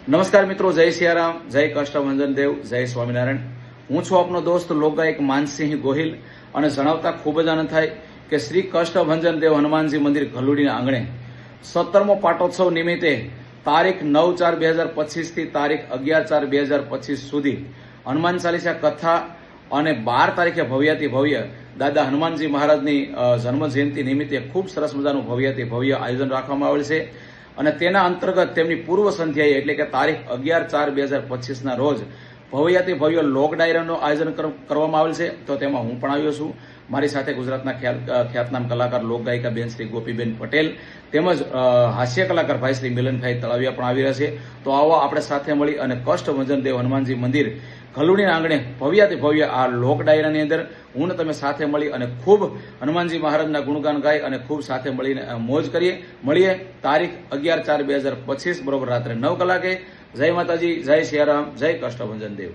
નમસ્કાર મિત્રો, જય સિયારામ, જય કષ્ટભંજન દેવ, જય સ્વામિનારાયણ. હું છું આપનો દોસ્ત લોકગાયક માનસિંહ ગોહિલ અને જણાવતા ખૂબ જ આનંદ થાય કે શ્રી કષ્ટભંજન દેવ હનુમાનજી મંદિર ઘલુડીના આંગણે 17મો પાટોત્સવ નિમિત્તે તારીખ 9/4/2025 થી તારીખ 11/4/2025 સુધી હનુમાન ચાલીસા કથા અને 12 તારીખે ભવ્યાતિ ભવ્ય દાદા હનુમાનજી મહારાજની જન્મ જયંતિ નિમિત્તે ખૂબ સરસ મજાનું ભવ્યાતિ ભવ્ય આયોજન રાખવામાં આવેલ છે. અને તેના અંતર્ગત તેમની પૂર્વ સંધ્યાએ એટલે કે તારીખ 11/4/2025 રોજ ભવ્યાતિ ભવ્ય લોક ડાયરાનું આયોજન કરવામાં આવેલ છે. તો તેમાં હું પણ આવ્યો છું. મારી સાથે ગુજરાતના ખ્યાતનામ કલાકાર લોકગાયિકા બેન શ્રી ગોપીબેન પટેલ તેમજ હાસ્ય કલાકાર ભાઈ શ્રી મિલનભાઈ તળાવિયા પણ આવી રહ્યા છે. તો આવો આપણે સાથે મળી અને કષ્ટભંજન દેવ હનુમાનજી મંદિર ઘલુડીના આંગણે ભવ્યાતિ ભવ્ય આ લોક ડાયરાની અંદર હું ને તમે સાથે મળી અને ખૂબ હનુમાનજી મહારાજના ગુણગાન ગાઈ અને ખૂબ સાથે મળીને મોજ મળીએ તારીખ 11/4/2025 બરોબર રાત્રે 9 કલાકે. જય માતાજી, જય સિયારામ, જય કષ્ટભંજન દેવ.